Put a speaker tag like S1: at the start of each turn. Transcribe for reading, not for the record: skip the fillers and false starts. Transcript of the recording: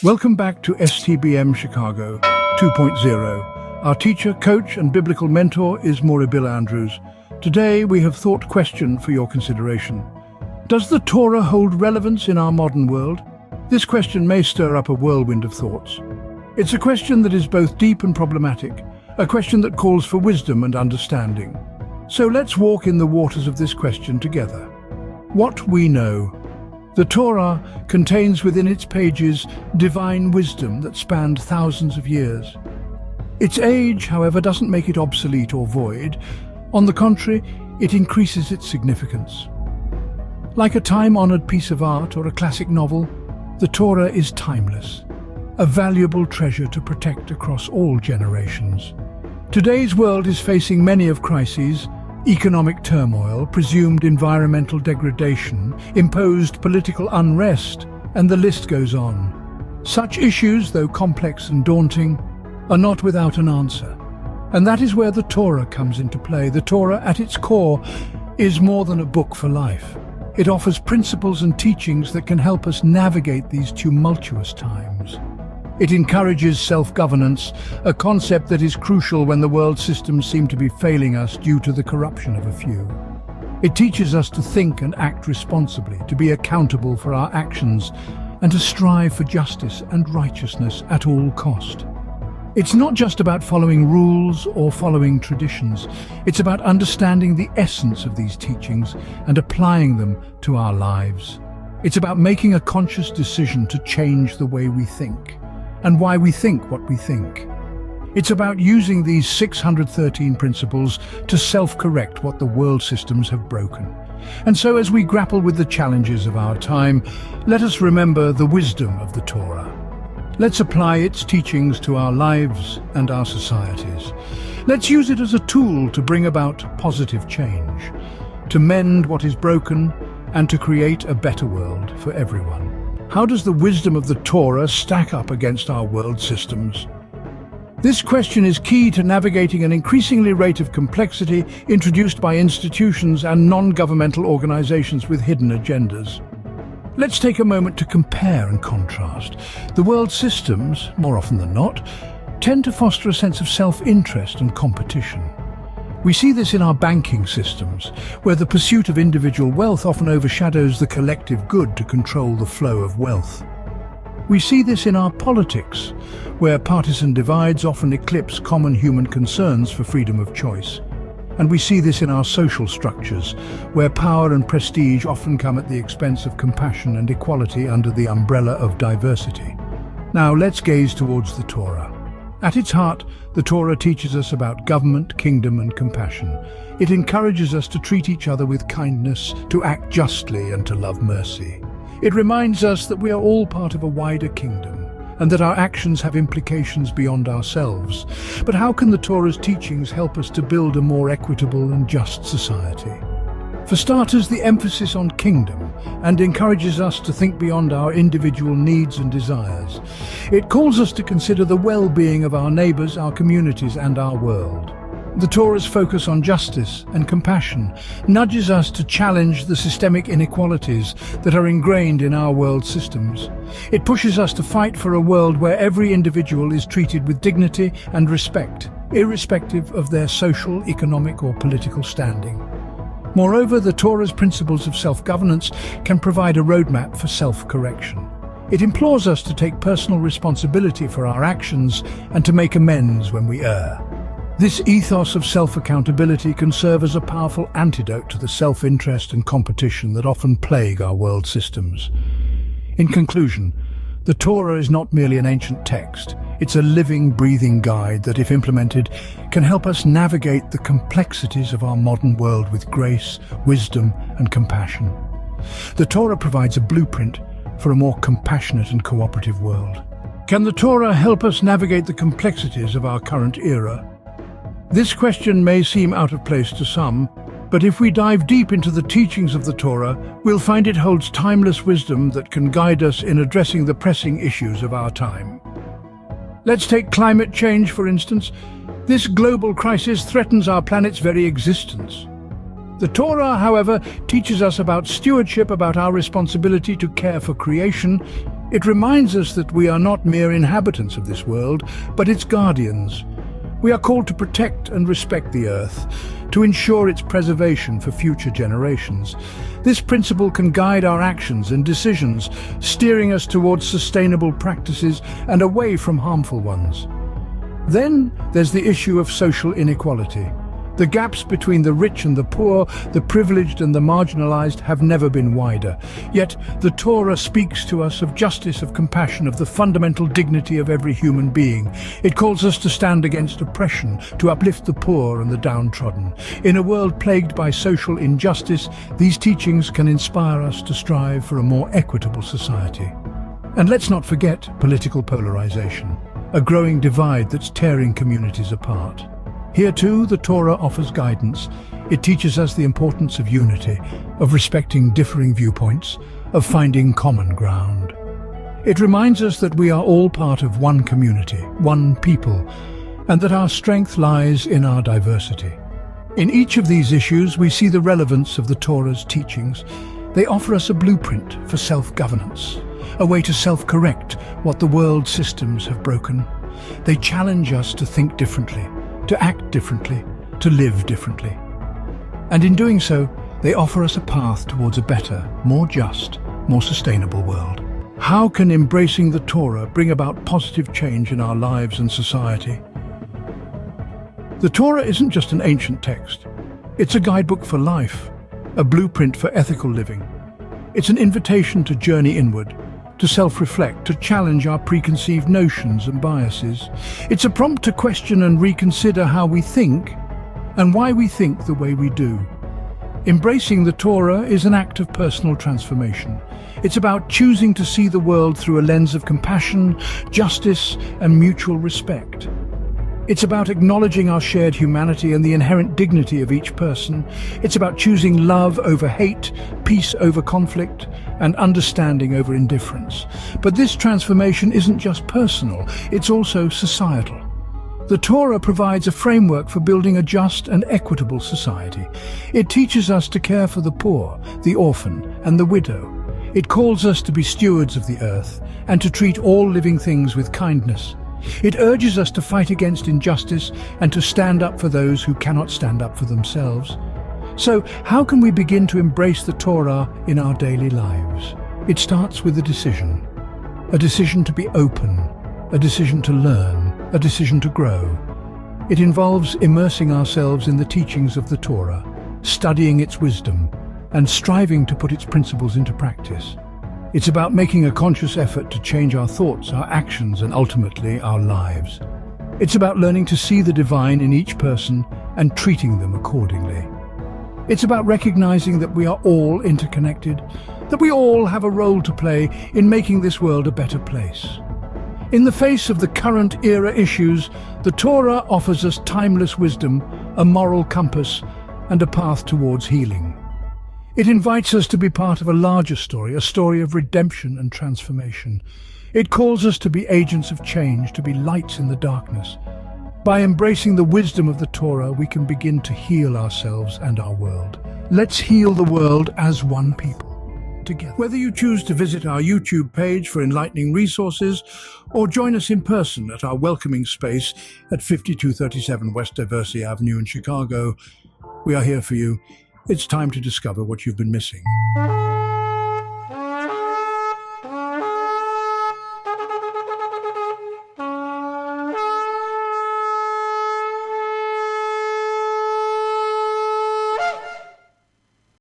S1: Welcome back to STBM Chicago 2.0. Our teacher, coach and biblical mentor is Bill Andrews. Today we have thought question for your consideration. Does the Torah hold relevance in our modern world? This question may stir up a whirlwind of thoughts. It's a question that is both deep and problematic, a question that calls for wisdom and understanding. So let's walk in the waters of this question together. What we know. The Torah contains within its pages divine wisdom that spanned thousands of years. Its age, however, doesn't make it obsolete or void. On the contrary, it increases its significance. Like a time-honored piece of art or a classic novel, the Torah is timeless, a valuable treasure to protect across all generations. Today's world is facing many of crises: economic turmoil, presumed environmental degradation, imposed political unrest, and the list goes on. Such issues, though complex and daunting, are not without an answer. And that is where the Torah comes into play. The Torah, at its core, is more than a book for life. It offers principles and teachings that can help us navigate these tumultuous times. It encourages self-governance, a concept that is crucial when the world systems seem to be failing us due to the corruption of a few. It teaches us to think and act responsibly, to be accountable for our actions, and to strive for justice and righteousness at all cost. It's not just about following rules or following traditions. It's about understanding the essence of these teachings and applying them to our lives. It's about making a conscious decision to change the way we think and why we think what we think. It's about using these 613 principles to self-correct what the world systems have broken. And so as we grapple with the challenges of our time, let us remember the wisdom of the Torah. Let's apply its teachings to our lives and our societies. Let's use it as a tool to bring about positive change, to mend what is broken, and to create a better world for everyone. How does the wisdom of the Torah stack up against our world systems? This question is key to navigating an increasingly rate of complexity introduced by institutions and non-governmental organizations with hidden agendas. Let's take a moment to compare and contrast. The world systems, more often than not, tend to foster a sense of self-interest and competition. We see this in our banking systems, where the pursuit of individual wealth often overshadows the collective good to control the flow of wealth. We see this in our politics, where partisan divides often eclipse common human concerns for freedom of choice. And we see this in our social structures, where power and prestige often come at the expense of compassion and equality under the umbrella of diversity. Now let's gaze towards the Torah. At its heart, the Torah teaches us about government, kingdom, and compassion. It encourages us to treat each other with kindness, to act justly, and to love mercy. It reminds us that we are all part of a wider kingdom, and that our actions have implications beyond ourselves. But how can the Torah's teachings help us to build a more equitable and just society? For starters, the emphasis on kingdom and encourages us to think beyond our individual needs and desires. It calls us to consider the well-being of our neighbors, our communities, and our world. The Torah's focus on justice and compassion nudges us to challenge the systemic inequalities that are ingrained in our world systems. It pushes us to fight for a world where every individual is treated with dignity and respect, irrespective of their social, economic, or political standing. Moreover, the Torah's principles of self-governance can provide a roadmap for self-correction. It implores us to take personal responsibility for our actions and to make amends when we err. This ethos of self-accountability can serve as a powerful antidote to the self-interest and competition that often plague our world systems. In conclusion, the Torah is not merely an ancient text. It's a living, breathing guide that, if implemented, can help us navigate the complexities of our modern world with grace, wisdom, and compassion. The Torah provides a blueprint for a more compassionate and cooperative world. Can the Torah help us navigate the complexities of our current era? This question may seem out of place to some, but if we dive deep into the teachings of the Torah, we'll find it holds timeless wisdom that can guide us in addressing the pressing issues of our time. Let's take climate change, for instance. This global crisis threatens our planet's very existence. The Torah, however, teaches us about stewardship, about our responsibility to care for creation. It reminds us that we are not mere inhabitants of this world, but its guardians. We are called to protect and respect the earth, to ensure its preservation for future generations. This principle can guide our actions and decisions, steering us towards sustainable practices and away from harmful ones. Then there's the issue of social inequality. The gaps between the rich and the poor, the privileged and the marginalized have never been wider. Yet the Torah speaks to us of justice, of compassion, of the fundamental dignity of every human being. It calls us to stand against oppression, to uplift the poor and the downtrodden. In a world plagued by social injustice, these teachings can inspire us to strive for a more equitable society. And let's not forget political polarization, a growing divide that's tearing communities apart. Here too, the Torah offers guidance. It teaches us the importance of unity, of respecting differing viewpoints, of finding common ground. It reminds us that we are all part of one community, one people, and that our strength lies in our diversity. In each of these issues, we see the relevance of the Torah's teachings. They offer us a blueprint for self-governance, a way to self-correct what the world's systems have broken. They challenge us to think differently, to act differently, to live differently. And in doing so, they offer us a path towards a better, more just, more sustainable world. How can embracing the Torah bring about positive change in our lives and society? The Torah isn't just an ancient text. It's a guidebook for life, a blueprint for ethical living. It's an invitation to journey inward, to self-reflect, to challenge our preconceived notions and biases. It's a prompt to question and reconsider how we think and why we think the way we do. Embracing the Torah is an act of personal transformation. It's about choosing to see the world through a lens of compassion, justice, and mutual respect. It's about acknowledging our shared humanity and the inherent dignity of each person. It's about choosing love over hate, peace over conflict, and understanding over indifference. But this transformation isn't just personal, it's also societal. The Torah provides a framework for building a just and equitable society. It teaches us to care for the poor, the orphan, and the widow. It calls us to be stewards of the earth and to treat all living things with kindness. It urges us to fight against injustice and to stand up for those who cannot stand up for themselves. So, how can we begin to embrace the Torah in our daily lives? It starts with a decision to be open, a decision to learn, a decision to grow. It involves immersing ourselves in the teachings of the Torah, studying its wisdom, and striving to put its principles into practice. It's about making a conscious effort to change our thoughts, our actions, and ultimately our lives. It's about learning to see the divine in each person and treating them accordingly. It's about recognizing that we are all interconnected, that we all have a role to play in making this world a better place. In the face of the current era issues, the Torah offers us timeless wisdom, a moral compass, and a path towards healing. It invites us to be part of a larger story, a story of redemption and transformation. It calls us to be agents of change, to be lights in the darkness. By embracing the wisdom of the Torah, we can begin to heal ourselves and our world. Let's heal the world as one people, together. Whether you choose to visit our YouTube page for enlightening resources or join us in person at our welcoming space at 5237 West Diversey Avenue in Chicago, we are here for you. It's time to discover what you've been missing.